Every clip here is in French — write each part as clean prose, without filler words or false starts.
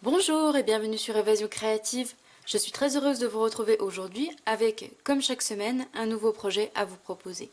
Bonjour et bienvenue sur Évasion Créative. Je suis très heureuse de vous retrouver aujourd'hui avec, comme chaque semaine, un nouveau projet à vous proposer.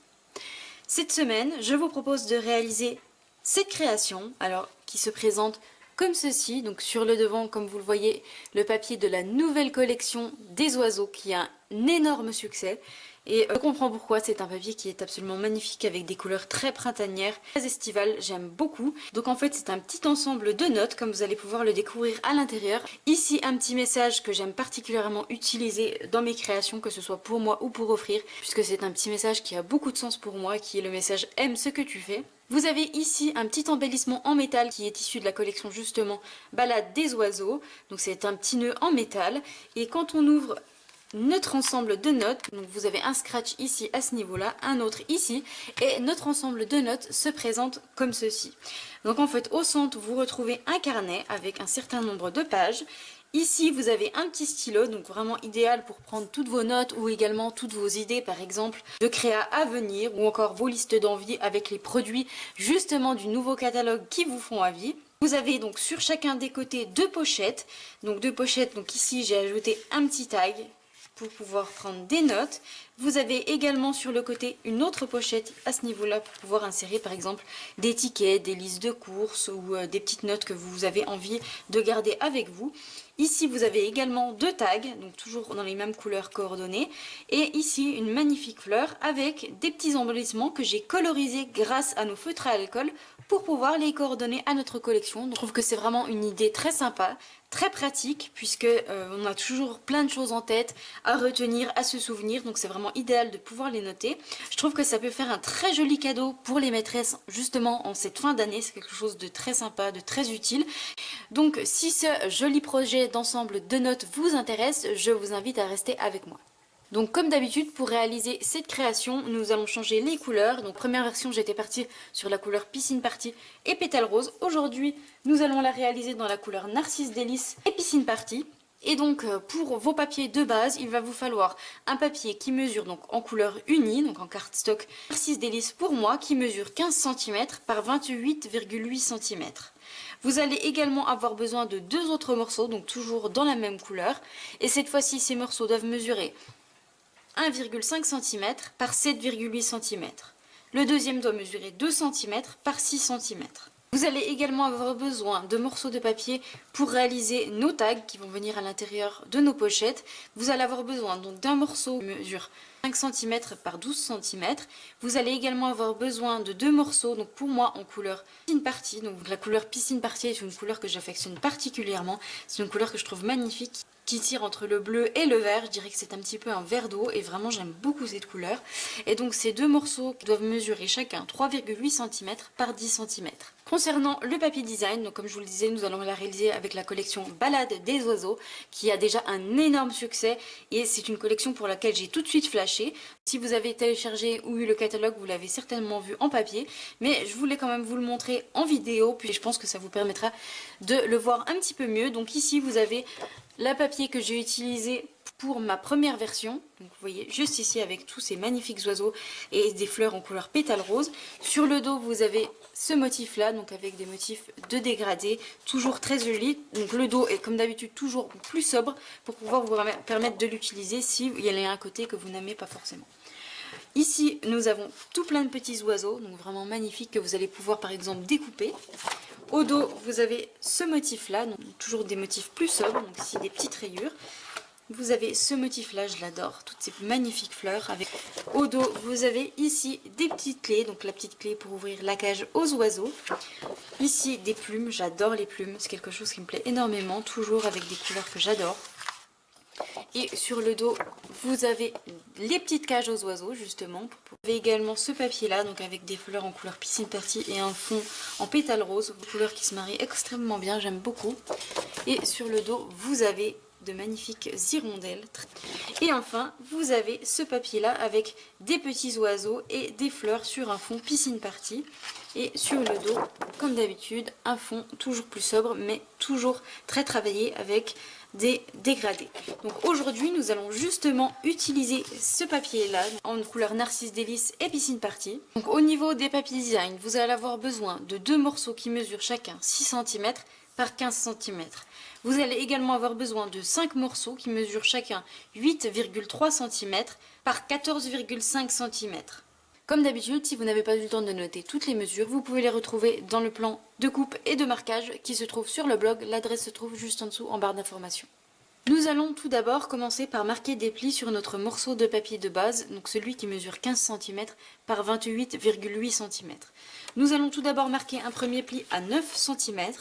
Cette semaine, je vous propose de réaliser cette création, alors qui se présente comme ceci. Donc sur le devant, comme vous le voyez, le papier de la nouvelle collection des oiseaux qui a un énorme succès. Et je comprends pourquoi, c'est un papier qui est absolument magnifique avec des couleurs très printanières, très estivales, j'aime beaucoup. Donc en fait c'est un petit ensemble de notes comme vous allez pouvoir le découvrir à l'intérieur. Ici un petit message que j'aime particulièrement utiliser dans mes créations, que ce soit pour moi ou pour offrir, puisque c'est un petit message qui a beaucoup de sens pour moi, qui est le message « Aime ce que tu fais ». Vous avez ici un petit embellissement en métal qui est issu de la collection justement Balade des oiseaux. Donc c'est un petit nœud en métal et quand on ouvre notre ensemble de notes, donc vous avez un scratch ici à ce niveau-là, un autre ici, et notre ensemble de notes se présente comme ceci. Donc en fait au centre vous retrouvez un carnet avec un certain nombre de pages. Ici vous avez un petit stylo, donc vraiment idéal pour prendre toutes vos notes ou également toutes vos idées par exemple de créa à venir ou encore vos listes d'envie avec les produits justement du nouveau catalogue qui vous font envie. Vous avez donc sur chacun des côtés deux pochettes, donc ici j'ai ajouté un petit tag pour pouvoir prendre des notes. Vous avez également sur le côté une autre pochette à ce niveau-là pour pouvoir insérer par exemple des tickets, des listes de courses ou des petites notes que vous avez envie de garder avec vous. Ici vous avez également deux tags, donc toujours dans les mêmes couleurs coordonnées. Et ici une magnifique fleur avec des petits embellissements que j'ai colorisés grâce à nos feutres à alcool pour pouvoir les coordonner à notre collection. Donc, je trouve que c'est vraiment une idée très sympa, très pratique, puisque on a toujours plein de choses en tête à retenir, à se souvenir, donc c'est vraiment idéal de pouvoir les noter. Je trouve que ça peut faire un très joli cadeau pour les maîtresses justement en cette fin d'année, c'est quelque chose de très sympa, de très utile. Donc si ce joli projet d'ensemble de notes vous intéresse, je vous invite à rester avec moi. Donc comme d'habitude pour réaliser cette création nous allons changer les couleurs. Donc première version j'étais partie sur la couleur Piscine Party et Pétale Rose. Aujourd'hui nous allons la réaliser dans la couleur Narcisse Délice et Piscine Party. Et donc pour vos papiers de base il va vous falloir un papier qui mesure donc en couleur unie, donc en cardstock Narcisse Délice pour moi qui mesure 15 cm par 28,8 cm. Vous allez également avoir besoin de deux autres morceaux, donc toujours dans la même couleur. Et cette fois-ci ces morceaux doivent mesurer 1,5 cm par 7,8 cm. Le deuxième doit mesurer 2 cm par 6 cm. Vous allez également avoir besoin de morceaux de papier pour réaliser nos tags qui vont venir à l'intérieur de nos pochettes. Vous allez avoir besoin donc d'un morceau qui mesure 5 cm par 12 cm. Vous allez également avoir besoin de deux morceaux, donc pour moi en couleur Piscine Party. Donc la couleur Piscine Party est une couleur que j'affectionne particulièrement. C'est une couleur que je trouve magnifique, qui tire entre le bleu et le vert. Je dirais que c'est un petit peu un vert d'eau et vraiment j'aime beaucoup cette couleur. Et donc ces deux morceaux doivent mesurer chacun 3,8 cm par 10 cm. Concernant le papier design, donc comme je vous le disais, nous allons la réaliser avec la collection Balade des oiseaux qui a déjà un énorme succès et c'est une collection pour laquelle j'ai tout de suite flashé. Si vous avez téléchargé ou eu le catalogue, vous l'avez certainement vu en papier, mais je voulais quand même vous le montrer en vidéo, puis je pense que ça vous permettra de le voir un petit peu mieux. Donc ici vous avez la papier que j'ai utilisé pour ma première version, donc vous voyez juste ici avec tous ces magnifiques oiseaux et des fleurs en couleur pétale rose. Sur le dos vous avez ce motif là, donc avec des motifs de dégradé, toujours très joli. Donc le dos est comme d'habitude toujours plus sobre pour pouvoir vous permettre de l'utiliser si il y a un côté que vous n'aimez pas forcément. Ici nous avons tout plein de petits oiseaux, donc vraiment magnifiques que vous allez pouvoir par exemple découper. Au dos vous avez ce motif là, donc toujours des motifs plus sobres, donc ici des petites rayures. Vous avez ce motif là, je l'adore, toutes ces magnifiques fleurs. Au dos vous avez ici des petites clés, donc la petite clé pour ouvrir la cage aux oiseaux. Ici des plumes, j'adore les plumes, c'est quelque chose qui me plaît énormément, toujours avec des couleurs que j'adore. Et sur le dos vous avez les petites cages aux oiseaux justement. Vous avez également ce papier là, donc avec des fleurs en couleur Piscine Party et un fond en pétale rose, une couleur qui se marie extrêmement bien, j'aime beaucoup. Et sur le dos vous avez de magnifiques hirondelles. Et enfin, vous avez ce papier-là avec des petits oiseaux et des fleurs sur un fond piscine party. Et sur le dos, comme d'habitude, un fond toujours plus sobre, mais toujours très travaillé avec des dégradés. Donc aujourd'hui, nous allons justement utiliser ce papier-là en couleur Narcisse Délice et Piscine Party. Donc au niveau des papiers design, vous allez avoir besoin de 2 morceaux qui mesurent chacun 6 cm par 15 cm. Vous allez également avoir besoin de 5 morceaux qui mesurent chacun 8,3 cm par 14,5 cm. Comme d'habitude, si vous n'avez pas eu le temps de noter toutes les mesures, vous pouvez les retrouver dans le plan de coupe et de marquage qui se trouve sur le blog. L'adresse se trouve juste en dessous en barre d'informations. Nous allons tout d'abord commencer par marquer des plis sur notre morceau de papier de base, donc celui qui mesure 15 cm par 28,8 cm. Nous allons tout d'abord marquer un premier pli à 9 cm,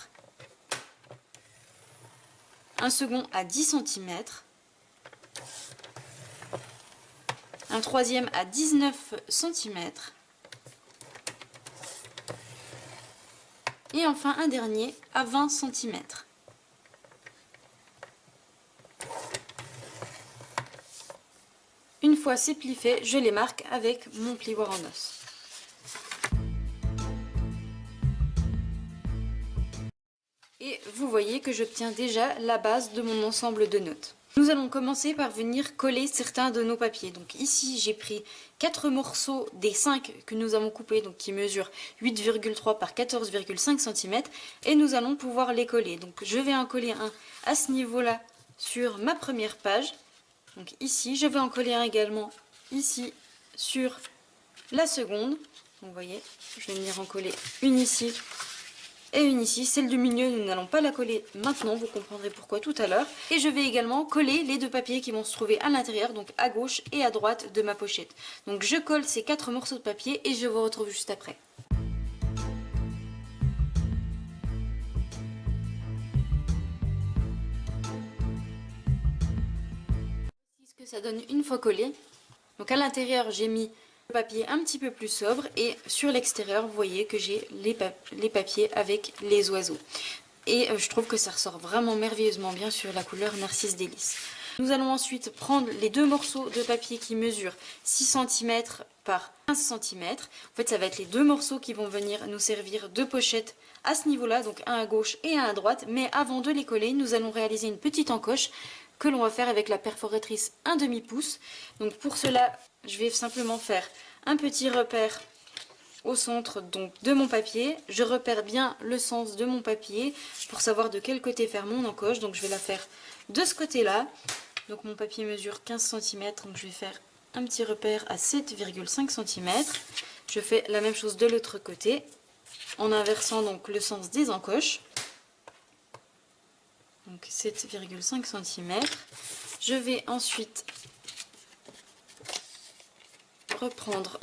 un second à 10 cm, un troisième à 19 cm et enfin un dernier à 20 cm. Une fois ces plis faits, je les marque avec mon plioir en os. Et vous voyez que j'obtiens déjà la base de mon ensemble de notes. Nous allons commencer par venir coller certains de nos papiers. Donc ici, j'ai pris 4 morceaux des 5 que nous avons coupés, donc qui mesurent 8,3 par 14,5 cm, et nous allons pouvoir les coller. Donc je vais en coller un à ce niveau-là sur ma première page. Donc ici, je vais en coller un également ici sur la seconde. Donc vous voyez, je vais venir en coller une ici et une ici. Celle du milieu, nous n'allons pas la coller maintenant, vous comprendrez pourquoi tout à l'heure. Et je vais également coller les 2 papiers qui vont se trouver à l'intérieur, donc à gauche et à droite de ma pochette. Donc je colle ces 4 morceaux de papier et je vous retrouve juste après. Voici ce que ça donne une fois collé. Donc à l'intérieur, j'ai mis le papier un petit peu plus sobre et sur l'extérieur, vous voyez que j'ai les papiers avec les oiseaux. Et je trouve que ça ressort vraiment merveilleusement bien sur la couleur Narcisse Délice. Nous allons ensuite prendre les 2 morceaux de papier qui mesurent 6 cm par 15 cm. En fait, ça va être les 2 morceaux qui vont venir nous servir de pochette à ce niveau-là, donc un à gauche et un à droite. Mais avant de les coller, nous allons réaliser une petite encoche que l'on va faire avec la perforatrice 1/2 pouce. Donc pour cela, je vais simplement faire un petit repère au centre donc de mon papier. Je repère bien le sens de mon papier pour savoir de quel côté faire mon encoche. Donc je vais la faire de ce côté-là. Donc mon papier mesure 15 cm, donc je vais faire un petit repère à 7,5 cm. Je fais la même chose de l'autre côté en inversant donc le sens des encoches. Donc 7,5 cm. Je vais ensuite reprendre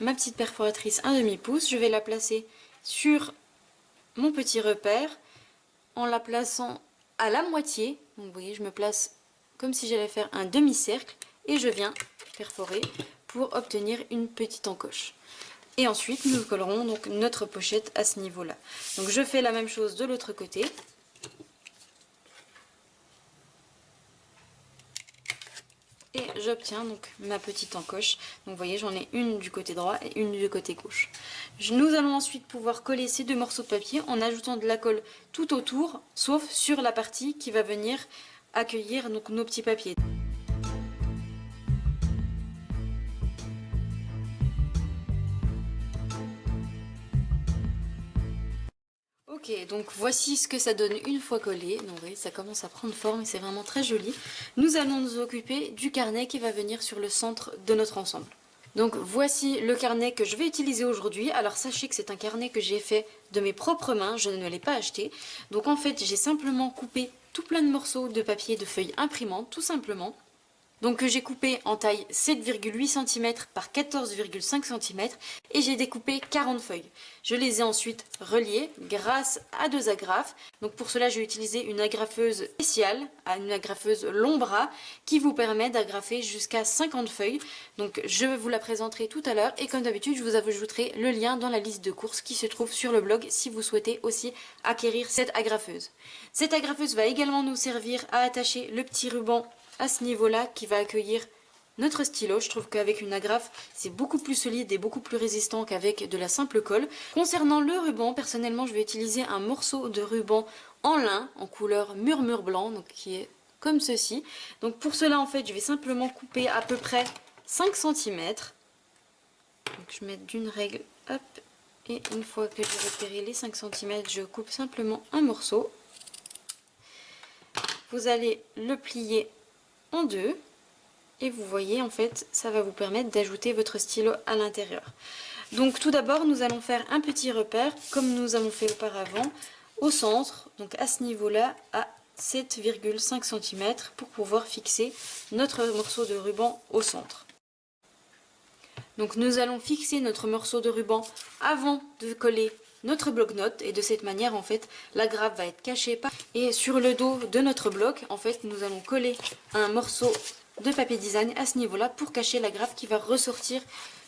ma petite perforatrice 1/2 pouce. Je vais la placer sur mon petit repère en la plaçant à la moitié. Donc vous voyez, je me place comme si j'allais faire un demi-cercle et je viens perforer pour obtenir une petite encoche. Et ensuite, nous collerons donc notre pochette à ce niveau-là. Donc je fais la même chose de l'autre côté. Et j'obtiens donc ma petite encoche. Donc vous voyez, j'en ai une du côté droit et une du côté gauche. Nous allons ensuite pouvoir coller ces 2 morceaux de papier en ajoutant de la colle tout autour, sauf sur la partie qui va venir accueillir donc nos petits papiers. Ok, donc voici ce que ça donne une fois collé. Donc vous voyez, ça commence à prendre forme et c'est vraiment très joli. Nous allons nous occuper du carnet qui va venir sur le centre de notre ensemble. Donc voici le carnet que je vais utiliser aujourd'hui. Alors sachez que c'est un carnet que j'ai fait de mes propres mains, je ne l'ai pas acheté. Donc en fait, j'ai simplement coupé tout plein de morceaux de papier de feuilles imprimantes, tout simplement. Donc que j'ai coupé en taille 7,8 cm par 14,5 cm et j'ai découpé 40 feuilles. Je les ai ensuite reliées grâce à 2 agrafes. Donc pour cela, je vais utiliser une agrafeuse spéciale, une agrafeuse long bras qui vous permet d'agrafer jusqu'à 50 feuilles. Donc je vous la présenterai tout à l'heure et comme d'habitude, je vous ajouterai le lien dans la liste de courses qui se trouve sur le blog si vous souhaitez aussi acquérir cette agrafeuse. Cette agrafeuse va également nous servir à attacher le petit ruban à ce niveau-là qui va accueillir notre stylo. Je trouve qu'avec une agrafe, c'est beaucoup plus solide et beaucoup plus résistant qu'avec de la simple colle. Concernant le ruban, personnellement, je vais utiliser un morceau de ruban en lin, en couleur murmure blanc, donc qui est comme ceci. Donc pour cela, en fait, je vais simplement couper à peu près 5 cm. Donc je mets d'une règle, hop, et une fois que j'ai repéré les 5 cm, je coupe simplement un morceau. Vous allez le plier en deux et vous voyez en fait ça va vous permettre d'ajouter votre stylo à l'intérieur. Donc tout d'abord nous allons faire un petit repère comme nous avons fait auparavant au centre, donc à ce niveau là à 7,5 cm pour pouvoir fixer notre morceau de ruban au centre. Donc nous allons fixer notre morceau de ruban avant de coller notre bloc-notes et de cette manière en fait l'agrafe va être cachée et sur le dos de notre bloc en fait nous allons coller un morceau de papier design à ce niveau là pour cacher l'agrafe qui va ressortir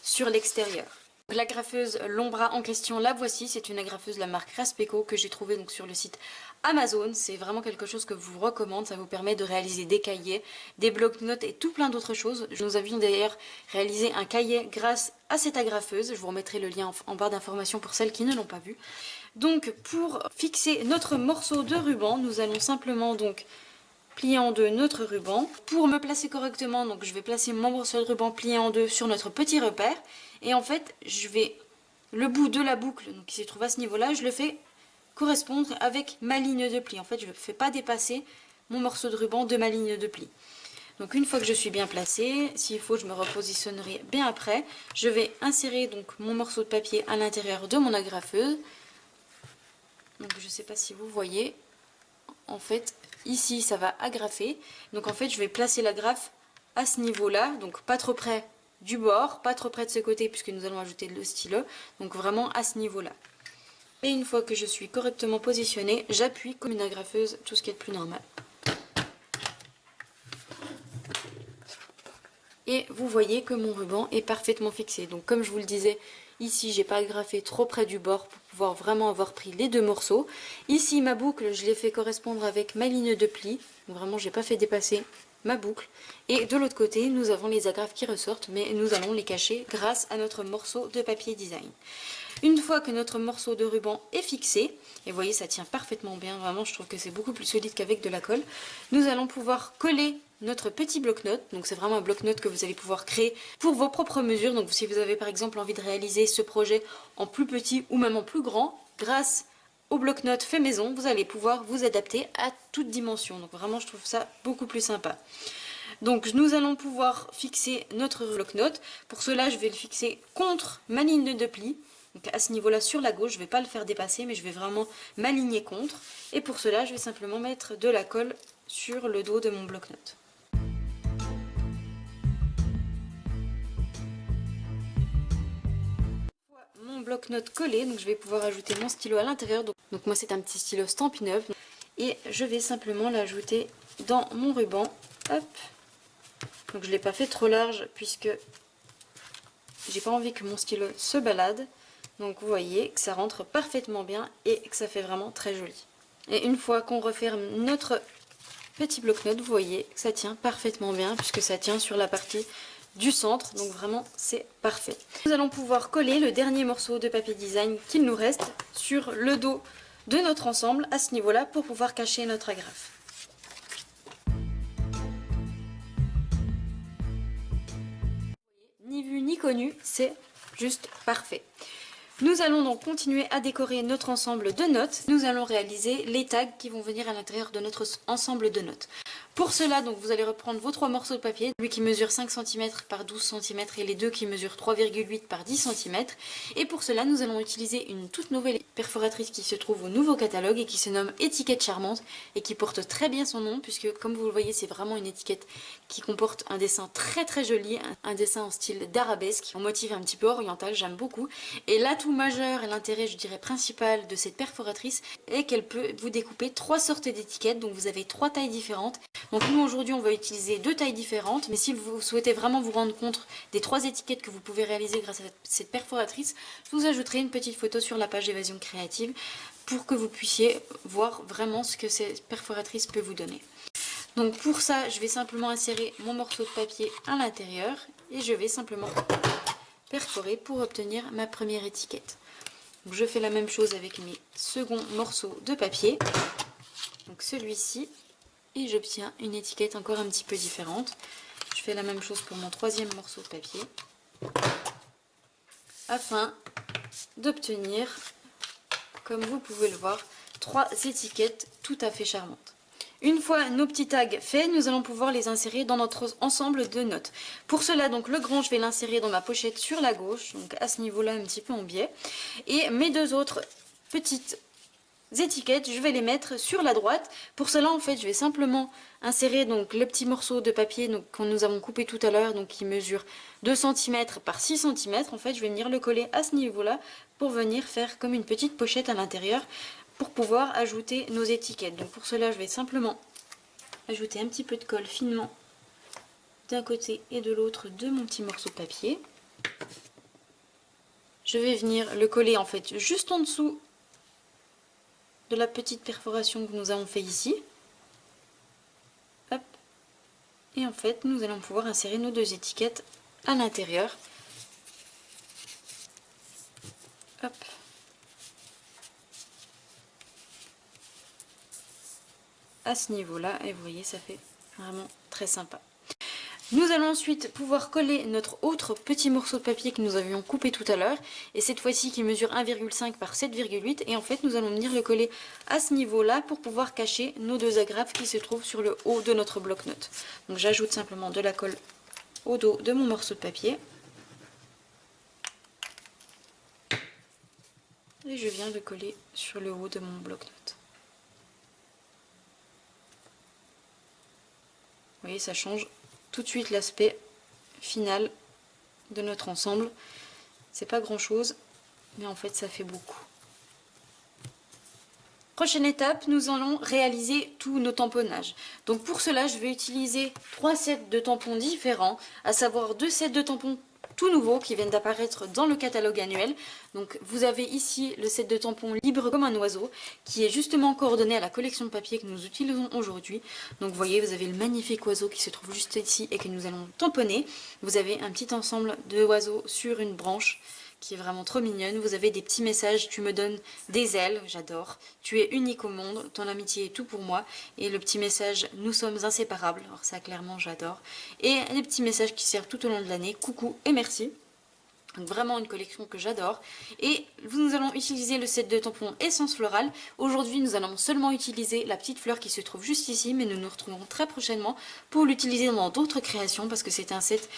sur l'extérieur. L'agrafeuse long bras en question, la voici, c'est une agrafeuse de la marque Raspeco que j'ai trouvée donc sur le site Amazon. C'est vraiment quelque chose que je vous recommande, ça vous permet de réaliser des cahiers, des blocs-notes et tout plein d'autres choses. Nous avions d'ailleurs réalisé un cahier grâce à cette agrafeuse, je vous remettrai le lien en barre d'informations pour celles qui ne l'ont pas vu. Donc pour fixer notre morceau de ruban, nous allons simplement donc plier en deux notre ruban. Pour me placer correctement, donc je vais placer mon morceau de ruban plié en deux sur notre petit repère. Et en fait, je vais le bout de la boucle donc, qui se trouve à ce niveau-là, je le fais correspondre avec ma ligne de pli. En fait, je ne fais pas dépasser mon morceau de ruban de ma ligne de pli. Donc une fois que je suis bien placée, s'il faut, je me repositionnerai bien après. Je vais insérer donc mon morceau de papier à l'intérieur de mon agrafeuse. Donc je ne sais pas si vous voyez. En fait, ici, ça va agrafer. Donc en fait, je vais placer l'agrafe à ce niveau-là, donc pas trop près du bord, pas trop près de ce côté puisque nous allons ajouter le stylo, donc vraiment à ce niveau-là. Et une fois que je suis correctement positionnée, j'appuie comme une agrafeuse, tout ce qui est de plus normal. Et vous voyez que mon ruban est parfaitement fixé. Donc comme je vous le disais, ici j'ai pas agrafé trop près du bord pour pouvoir vraiment avoir pris les deux morceaux. Ici ma boucle, je l'ai fait correspondre avec ma ligne de pli. Donc vraiment j'ai pas fait dépasser ma boucle. Et de l'autre côté, nous avons les agrafes qui ressortent, mais nous allons les cacher grâce à notre morceau de papier design. Une fois que notre morceau de ruban est fixé, et vous voyez ça tient parfaitement bien, vraiment je trouve que c'est beaucoup plus solide qu'avec de la colle, nous allons pouvoir coller notre petit bloc-notes. Donc c'est vraiment un bloc-notes que vous allez pouvoir créer pour vos propres mesures. Donc si vous avez par exemple envie de réaliser ce projet en plus petit ou même en plus grand, grâce au bloc-notes fait maison, vous allez pouvoir vous adapter à toute dimension. Donc vraiment je trouve ça beaucoup plus sympa. Donc nous allons pouvoir fixer notre bloc-notes. Pour cela je vais le fixer contre ma ligne de pli. Donc à ce niveau là sur la gauche, je ne vais pas le faire dépasser mais je vais vraiment m'aligner contre. Et pour cela je vais simplement mettre de la colle sur le dos de mon bloc-notes. Mon bloc-notes collé, donc je vais pouvoir ajouter mon stylo à l'intérieur. Donc moi c'est un petit stylo Stampin' Up et je vais simplement l'ajouter dans mon ruban. Hop. Donc je ne l'ai pas fait trop large puisque j'ai pas envie que mon stylo se balade. Donc vous voyez que ça rentre parfaitement bien et que ça fait vraiment très joli. Et une fois qu'on referme notre petit bloc-notes, vous voyez que ça tient parfaitement bien puisque ça tient sur la partie du centre, donc vraiment c'est parfait. Nous allons pouvoir coller le dernier morceau de papier design qu'il nous reste sur le dos de notre ensemble à ce niveau là pour pouvoir cacher notre agrafe. Ni vu ni connu, c'est juste parfait. Nous allons donc continuer à décorer notre ensemble de notes. Nous allons réaliser les tags qui vont venir à l'intérieur de notre ensemble de notes. Pour cela, donc, vous allez reprendre vos 3 morceaux de papier, lui qui mesure 5 cm par 12 cm et les deux qui mesurent 3,8 par 10 cm. Et pour cela, nous allons utiliser une toute nouvelle perforatrice qui se trouve au nouveau catalogue et qui se nomme Étiquette Charmante et qui porte très bien son nom puisque, comme vous le voyez, c'est vraiment une étiquette qui comporte un dessin très très joli, un dessin en style d'arabesque, en motif un petit peu oriental, j'aime beaucoup. Et l'atout majeur et l'intérêt, je dirais, principal de cette perforatrice est qu'elle peut vous découper 3 sortes d'étiquettes, donc vous avez 3 tailles différentes. Donc nous aujourd'hui on va utiliser 2 tailles différentes, mais si vous souhaitez vraiment vous rendre compte des 3 étiquettes que vous pouvez réaliser grâce à cette perforatrice, je vous ajouterai une petite photo sur la page Évasion Créative pour que vous puissiez voir vraiment ce que cette perforatrice peut vous donner. Donc pour ça, je vais simplement insérer mon morceau de papier à l'intérieur et je vais simplement perforer pour obtenir ma première étiquette. Donc je fais la même chose avec mes seconds morceaux de papier, donc celui-ci, et j'obtiens une étiquette encore un petit peu différente. Je fais la même chose pour mon troisième morceau de papier, afin d'obtenir, comme vous pouvez le voir, 3 étiquettes tout à fait charmantes. Une fois nos petits tags faits, nous allons pouvoir les insérer dans notre ensemble de notes. Pour cela, donc le grand, je vais l'insérer dans ma pochette sur la gauche, donc à ce niveau-là un petit peu en biais. Et mes 2 autres petites étiquettes, je vais les mettre sur la droite. Pour cela, en fait, je vais simplement insérer donc le petit morceau de papier que nous avons coupé tout à l'heure, donc qui mesure 2 cm par 6 cm. En fait, je vais venir le coller à ce niveau-là pour venir faire comme une petite pochette à l'intérieur, pour pouvoir ajouter nos étiquettes. Donc pour cela, je vais simplement ajouter un petit peu de colle finement d'un côté et de l'autre de mon petit morceau de papier. Je vais venir le coller en fait juste en dessous de la petite perforation que nous avons fait ici. Hop. Et en fait, nous allons pouvoir insérer nos 2 étiquettes à l'intérieur. Hop. À ce niveau-là, et vous voyez, ça fait vraiment très sympa. Nous allons ensuite pouvoir coller notre autre petit morceau de papier que nous avions coupé tout à l'heure, et cette fois-ci qui mesure 1,5 par 7,8, et en fait nous allons venir le coller à ce niveau-là pour pouvoir cacher nos 2 agrafes qui se trouvent sur le haut de notre bloc-notes. Donc j'ajoute simplement de la colle au dos de mon morceau de papier, et je viens le coller sur le haut de mon bloc-notes. Vous voyez, ça change tout de suite l'aspect final de notre ensemble. C'est pas grand chose, mais en fait ça fait beaucoup. Prochaine étape, nous allons réaliser tous nos tamponnages. Donc pour cela, je vais utiliser 3 sets de tampons différents, à savoir 2 sets de tampons tout nouveaux qui viennent d'apparaître dans le catalogue annuel. Donc vous avez ici le set de tampons libre comme un oiseau qui est justement coordonné à la collection de papier que nous utilisons aujourd'hui. Donc vous voyez, vous avez le magnifique oiseau qui se trouve juste ici et que nous allons tamponner. Vous avez un petit ensemble de oiseaux sur une branche qui est vraiment trop mignonne. Vous avez des petits messages: tu me donnes des ailes, j'adore. Tu es unique au monde, ton amitié est tout pour moi. Et le petit message: nous sommes inséparables. Alors ça, clairement, j'adore. Et des petits messages qui servent tout au long de l'année: coucou et merci. Donc vraiment une collection que j'adore. Et nous allons utiliser le set de tampons Essence Florale. Aujourd'hui, nous allons seulement utiliser la petite fleur qui se trouve juste ici, mais nous nous retrouverons très prochainement pour l'utiliser dans d'autres créations parce que c'est un set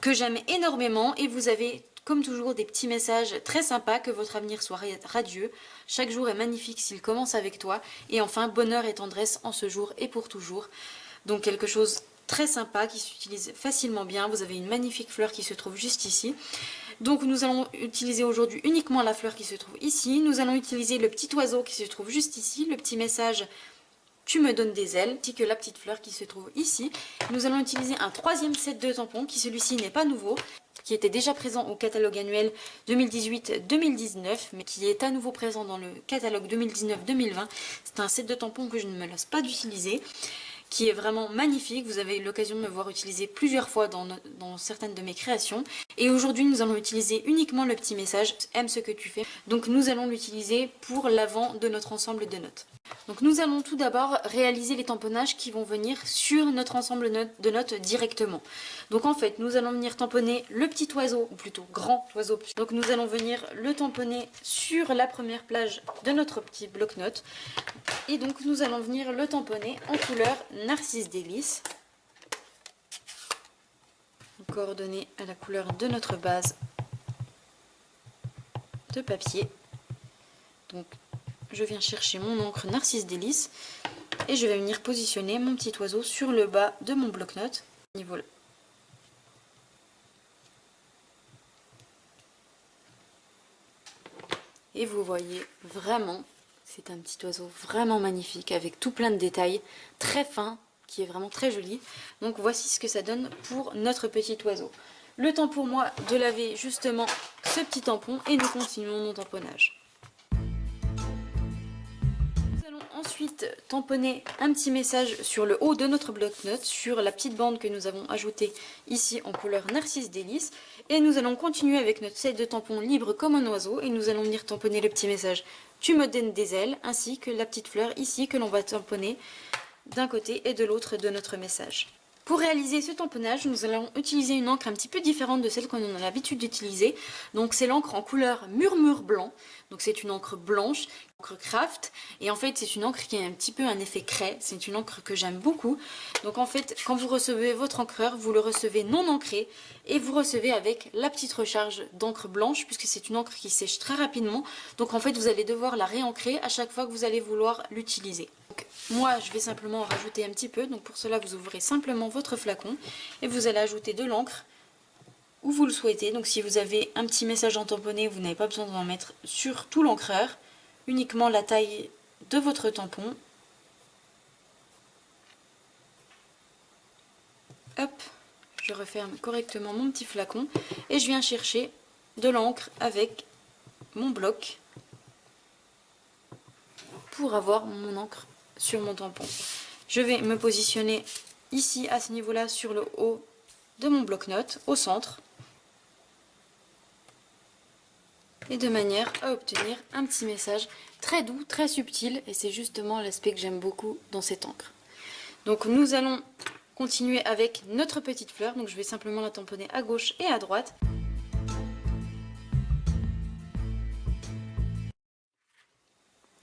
que j'aime énormément. Et vous avez comme toujours des petits messages très sympas: que votre avenir soit radieux, chaque jour est magnifique s'il commence avec toi, et enfin bonheur et tendresse en ce jour et pour toujours. Donc quelque chose très sympa qui s'utilise facilement bien. Vous avez une magnifique fleur qui se trouve juste ici. Donc nous allons utiliser aujourd'hui uniquement la fleur qui se trouve ici. Nous allons utiliser le petit oiseau qui se trouve juste ici, le petit message: tu me donnes des ailes, ainsi que la petite fleur qui se trouve ici. Nous allons utiliser un 3e set de tampons qui, celui-ci, n'est pas nouveau, qui était déjà présent au catalogue annuel 2018-2019, mais qui est à nouveau présent dans le catalogue 2019-2020. C'est un set de tampons que je ne me lasse pas d'utiliser, qui est vraiment magnifique. Vous avez eu l'occasion de me voir utiliser plusieurs fois dans certaines de mes créations. Et aujourd'hui, nous allons utiliser uniquement le petit message: aime ce que tu fais. Donc nous allons l'utiliser pour l'avant de notre ensemble de notes. Donc nous allons tout d'abord réaliser les tamponnages qui vont venir sur notre ensemble de notes directement. Donc en fait, nous allons venir tamponner le petit oiseau, ou plutôt grand oiseau. Donc nous allons venir le tamponner sur la première plage de notre petit bloc-notes. Et donc nous allons venir le tamponner en couleur Narcisse Délice. Coordonné à la couleur de notre base de papier. Donc je viens chercher mon encre Narcisse Délice et je vais venir positionner mon petit oiseau sur le bas de mon bloc-notes. Niveau là. Et vous voyez vraiment, c'est un petit oiseau vraiment magnifique avec tout plein de détails, très fin, qui est vraiment très joli. Donc voici ce que ça donne pour notre petit oiseau. Le temps pour moi de laver justement ce petit tampon et nous continuons nos tamponnages. Nous allons ensuite tamponner un petit message sur le haut de notre bloc-notes, sur la petite bande que nous avons ajoutée ici en couleur Narcisse Délice. Et nous allons continuer avec notre set de tampons libre comme un oiseau et nous allons venir tamponner le petit message « Tu me donnes des ailes » ainsi que la petite fleur ici que l'on va tamponner d'un côté et de l'autre de notre message. Pour réaliser ce tamponnage, nous allons utiliser une encre un petit peu différente de celle qu'on a l'habitude d'utiliser. Donc c'est l'encre en couleur murmure blanc. Donc c'est une encre blanche, encre craft. Et en fait c'est une encre qui a un petit peu un effet craie. C'est une encre que j'aime beaucoup. Donc en fait quand vous recevez votre encreur, vous le recevez non ancré. Et vous recevez avec la petite recharge d'encre blanche puisque c'est une encre qui sèche très rapidement. Donc en fait vous allez devoir la réancrer à chaque fois que vous allez vouloir l'utiliser. Moi, je vais simplement en rajouter un petit peu. Donc pour cela, vous ouvrez simplement votre flacon et vous allez ajouter de l'encre où vous le souhaitez. Donc si vous avez un petit message en tamponné, vous n'avez pas besoin d'en mettre sur tout l'encreur. Uniquement la taille de votre tampon. Hop, je referme correctement mon petit flacon et je viens chercher de l'encre avec mon bloc pour avoir mon encre sur mon tampon. Je vais me positionner ici à ce niveau là sur le haut de mon bloc-notes au centre et de manière à obtenir un petit message très doux, très subtil et c'est justement l'aspect que j'aime beaucoup dans cette encre. Donc nous allons continuer avec notre petite fleur, donc je vais simplement la tamponner à gauche et à droite.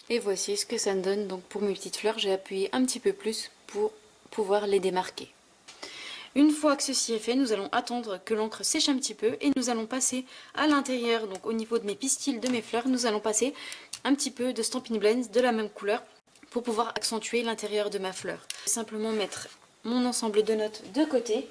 Et voici ce que ça me donne. Donc pour mes petites fleurs, j'ai appuyé un petit peu plus pour pouvoir les démarquer. Une fois que ceci est fait, nous allons attendre que l'encre sèche un petit peu et nous allons passer à l'intérieur, donc au niveau de mes pistils, de mes fleurs, nous allons passer un petit peu de Stampin' Blends de la même couleur pour pouvoir accentuer l'intérieur de ma fleur. Je vais simplement mettre mon ensemble de notes de côté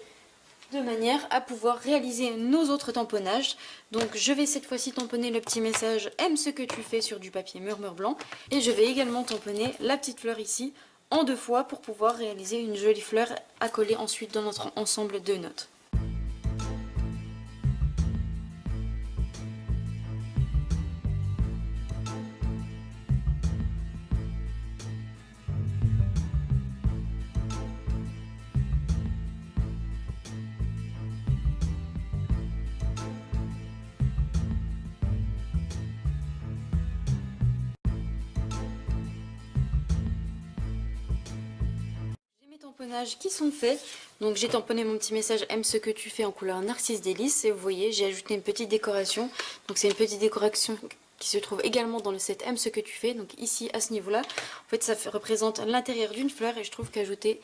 de manière à pouvoir réaliser nos autres tamponnages. Donc je vais cette fois-ci tamponner le petit message « Aime ce que tu fais » sur du papier murmure blanc. Et je vais également tamponner la petite fleur ici en 2 fois pour pouvoir réaliser une jolie fleur à coller ensuite dans notre ensemble de notes. Tamponnages qui sont faits, donc j'ai tamponné mon petit message aime ce que tu fais en couleur Narcisse Délice et vous voyez j'ai ajouté une petite décoration, donc c'est une petite décoration qui se trouve également dans le set aime ce que tu fais, donc ici à ce niveau là, en fait ça représente l'intérieur d'une fleur et je trouve qu'ajouter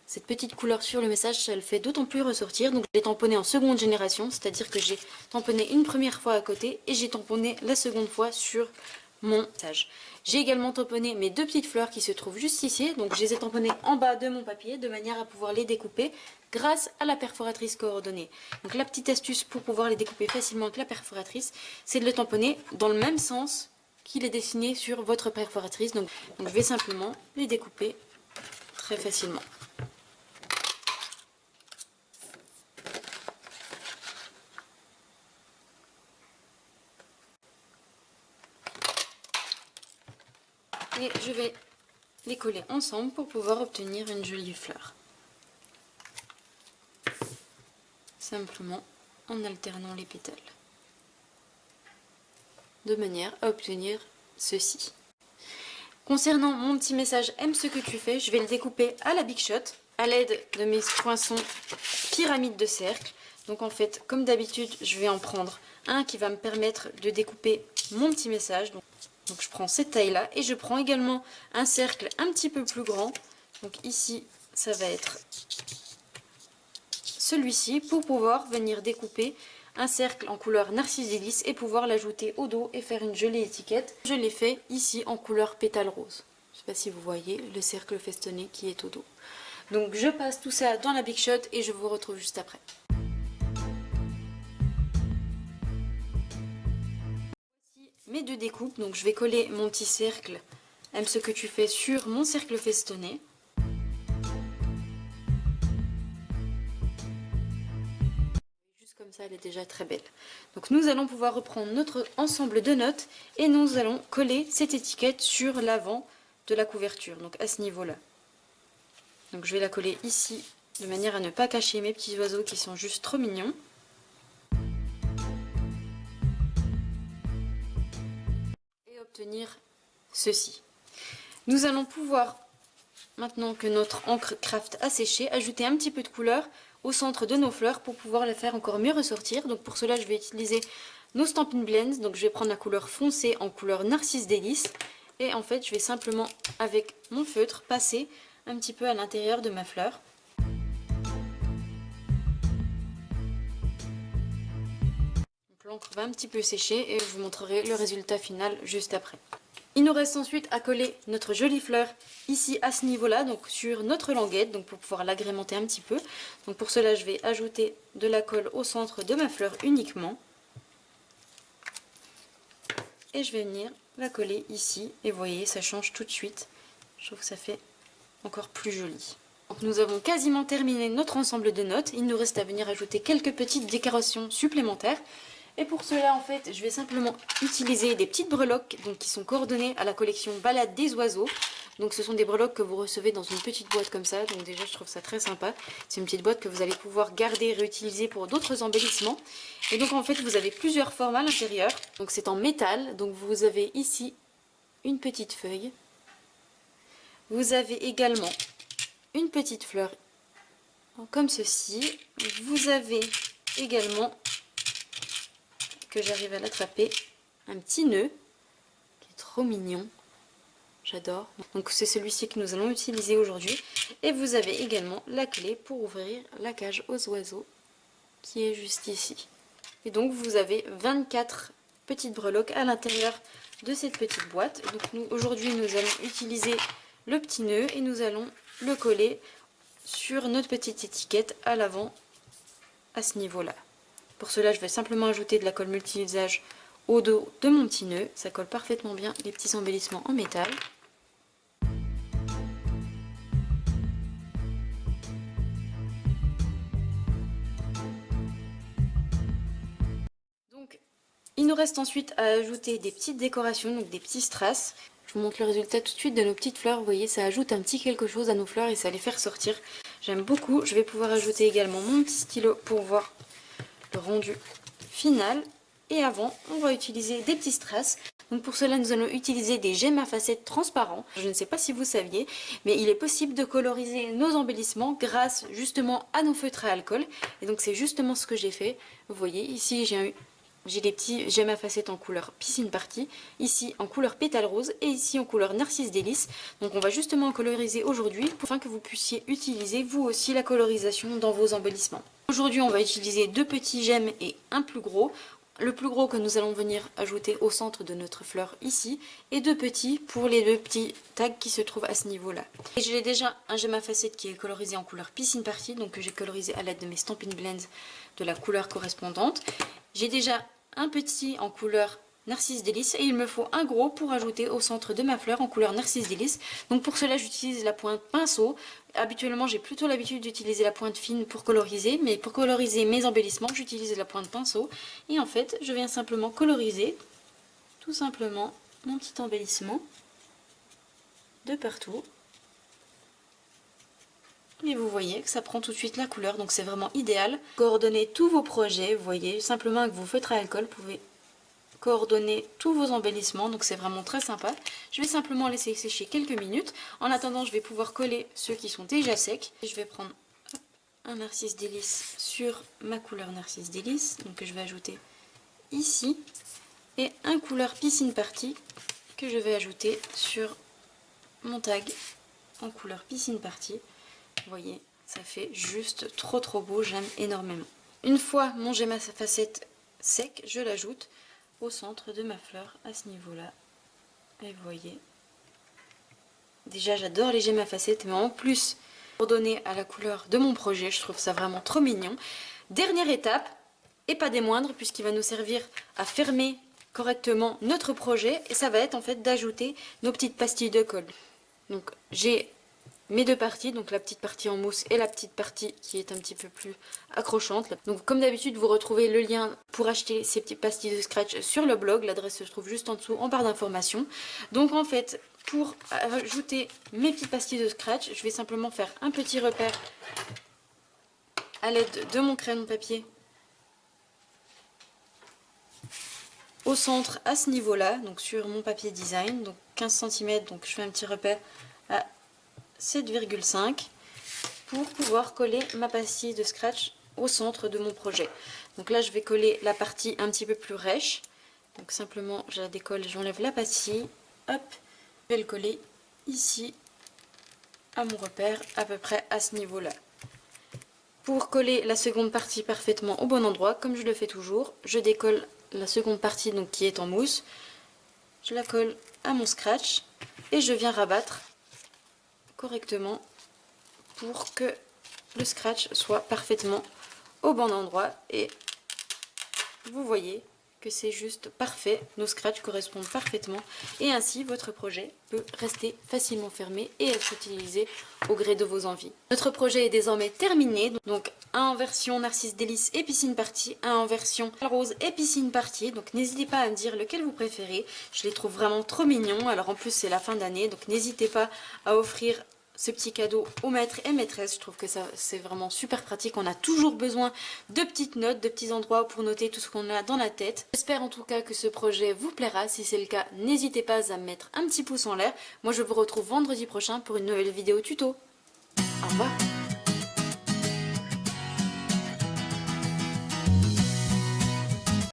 cette petite couleur sur le message ça le fait d'autant plus ressortir. Donc je l'ai tamponné en seconde génération, c'est à dire que j'ai tamponné une première fois à côté et j'ai tamponné la seconde fois sur mon message. J'ai également tamponné mes 2 petites fleurs qui se trouvent juste ici, donc je les ai tamponnées en bas de mon papier de manière à pouvoir les découper grâce à la perforatrice coordonnée. Donc la petite astuce pour pouvoir les découper facilement avec la perforatrice, c'est de le tamponner dans le même sens qu'il est dessiné sur votre perforatrice. Donc je vais simplement les découper très facilement. Et je vais les coller ensemble pour pouvoir obtenir une jolie fleur. Simplement en alternant les pétales. De manière à obtenir ceci. Concernant mon petit message aime ce que tu fais, je vais le découper à la Big Shot à l'aide de mes poinçons pyramide de cercle. Donc en fait, comme d'habitude, je vais en prendre un qui va me permettre de découper mon petit message. Donc je prends cette taille là et je prends également un cercle un petit peu plus grand. Donc ici, ça va être celui-ci pour pouvoir venir découper un cercle en couleur Narcisse Délice et pouvoir l'ajouter au dos et faire une jolie étiquette. Je l'ai fait ici en couleur pétale rose. Je ne sais pas si vous voyez le cercle festonné qui est au dos. Donc je passe tout ça dans la Big Shot et je vous retrouve juste après. Voici mes deux découpes. Donc je vais coller mon petit cercle aime ce que tu fais sur mon cercle festonné. Comme ça, elle est déjà très belle. Donc nous allons pouvoir reprendre notre ensemble de notes et nous allons coller cette étiquette sur l'avant de la couverture, donc à ce niveau-là. Donc je vais la coller ici, de manière à ne pas cacher mes petits oiseaux qui sont juste trop mignons. Et obtenir ceci. Nous allons pouvoir, maintenant que notre encre craft a séché, ajouter un petit peu de couleur au centre de nos fleurs pour pouvoir les faire encore mieux ressortir. Donc pour cela, je vais utiliser nos Stampin' Blends. Donc je vais prendre la couleur foncée en couleur Narcisse Délice. Et en fait, je vais simplement, avec mon feutre, passer un petit peu à l'intérieur de ma fleur. L'encre va un petit peu sécher et je vous montrerai le résultat final juste après. Il nous reste ensuite à coller notre jolie fleur ici à ce niveau-là, donc sur notre languette, donc pour pouvoir l'agrémenter un petit peu. Donc pour cela, je vais ajouter de la colle au centre de ma fleur uniquement. Et je vais venir la coller ici. Et vous voyez, ça change tout de suite. Je trouve que ça fait encore plus joli. Donc nous avons quasiment terminé notre ensemble de notes. Il nous reste à venir ajouter quelques petites décorations supplémentaires. Et pour cela, en fait, je vais simplement utiliser des petites breloques donc, qui sont coordonnées à la collection Balade des oiseaux. Donc ce sont des breloques que vous recevez dans une petite boîte comme ça. Donc déjà, je trouve ça très sympa. C'est une petite boîte que vous allez pouvoir garder et réutiliser pour d'autres embellissements. Et donc en fait, vous avez plusieurs formes à l'intérieur. Donc c'est en métal. Donc vous avez ici une petite feuille. Vous avez également une petite fleur comme ceci. Vous avez également, que j'arrive à l'attraper, un petit nœud qui est trop mignon, j'adore. Donc c'est celui-ci que nous allons utiliser aujourd'hui. Et vous avez également la clé pour ouvrir la cage aux oiseaux qui est juste ici. Et donc vous avez 24 petites breloques à l'intérieur de cette petite boîte. Donc aujourd'hui nous allons utiliser le petit nœud et nous allons le coller sur notre petite étiquette à l'avant à ce niveau-là. Pour cela, je vais simplement ajouter de la colle multi-usage au dos de mon petit nœud. Ça colle parfaitement bien les petits embellissements en métal. Donc, il nous reste ensuite à ajouter des petites décorations, donc des petits strass. Je vous montre le résultat tout de suite de nos petites fleurs. Vous voyez, ça ajoute un petit quelque chose à nos fleurs et ça les fait ressortir. J'aime beaucoup. Je vais pouvoir ajouter également mon petit stylo pour voir le rendu final. Et avant, on va utiliser des petits strass. Donc pour cela, nous allons utiliser des gemmes à facettes transparents. Je ne sais pas si vous saviez, mais il est possible de coloriser nos embellissements grâce justement à nos feutres à alcool. Et donc c'est justement ce que j'ai fait. Vous voyez, ici j'ai des petits gemmes à facettes en couleur piscine party, ici en couleur pétale rose et ici en couleur Narcisse Délice. Donc on va justement coloriser aujourd'hui afin que vous puissiez utiliser vous aussi la colorisation dans vos embellissements. Aujourd'hui on va utiliser deux petits gemmes et un plus gros. Le plus gros que nous allons venir ajouter au centre de notre fleur ici et deux petits pour les deux petits tags qui se trouvent à ce niveau-là. Et j'ai déjà un gemme à facettes qui est colorisé en couleur piscine party, donc que j'ai colorisé à l'aide de mes Stampin' Blends de la couleur correspondante. J'ai déjà un petit en couleur Narcisse Délice et il me faut un gros pour ajouter au centre de ma fleur en couleur Narcisse Délice. Donc pour cela j'utilise la pointe pinceau. Habituellement j'ai plutôt l'habitude d'utiliser la pointe fine pour coloriser, mais pour coloriser mes embellissements j'utilise la pointe pinceau. Et en fait je viens simplement coloriser tout simplement mon petit embellissement de partout. Et vous voyez que ça prend tout de suite la couleur, donc c'est vraiment idéal. Coordonnez tous vos projets, vous voyez, simplement avec vos feutres à alcool, vous pouvez coordonner tous vos embellissements, donc c'est vraiment très sympa. Je vais simplement laisser sécher quelques minutes. En attendant, je vais pouvoir coller ceux qui sont déjà secs. Je vais prendre un Narcisse Délice sur ma couleur Narcisse Délice, donc que je vais ajouter ici, et un couleur Piscine Party que je vais ajouter sur mon tag en couleur Piscine Party. Vous voyez, ça fait juste trop beau, j'aime énormément. Une fois mon gemme à facettes sec, je l'ajoute au centre de ma fleur à ce niveau-là. Et vous voyez, déjà j'adore les gemmes à facettes, mais en plus, pour donner à la couleur de mon projet, je trouve ça vraiment trop mignon. Dernière étape, et pas des moindres, puisqu'il va nous servir à fermer correctement notre projet, et ça va être en fait d'ajouter nos petites pastilles de colle. Donc j'ai mes deux parties, donc la petite partie en mousse et la petite partie qui est un petit peu plus accrochante. Donc comme d'habitude, vous retrouvez le lien pour acheter ces petites pastilles de scratch sur le blog. L'adresse se trouve juste en dessous en barre d'informations. Donc en fait, pour ajouter mes petites pastilles de scratch, je vais simplement faire un petit repère à l'aide de mon crayon papier au centre à ce niveau-là, donc sur mon papier design, donc 15 cm, donc je fais un petit repère à 7,5 pour pouvoir coller ma pastille de scratch au centre de mon projet. Donc là je vais coller la partie un petit peu plus rêche, donc simplement je la décolle, j'enlève la pastille, hop, je vais le coller ici à mon repère à peu près à ce niveau là. Pour coller la seconde partie parfaitement au bon endroit, comme je le fais toujours, je décolle la seconde partie donc qui est en mousse, je la colle à mon scratch et je viens rabattre correctement pour que le scratch soit parfaitement au bon endroit. Et vous voyez que c'est juste parfait, nos scratchs correspondent parfaitement et ainsi votre projet peut rester facilement fermé et être utilisé au gré de vos envies. Notre projet est désormais terminé, donc un en version Narcisse Délice et Piscine Party, un en version rose et Piscine Party, donc n'hésitez pas à me dire lequel vous préférez, je les trouve vraiment trop mignons. Alors en plus c'est la fin d'année, donc n'hésitez pas à offrir ce petit cadeau aux maîtres et maîtresses. Je trouve que ça c'est vraiment super pratique. On a toujours besoin de petites notes, de petits endroits pour noter tout ce qu'on a dans la tête. J'espère en tout cas que ce projet vous plaira. Si c'est le cas, n'hésitez pas à me mettre un petit pouce en l'air. Moi je vous retrouve vendredi prochain pour une nouvelle vidéo tuto. Au revoir.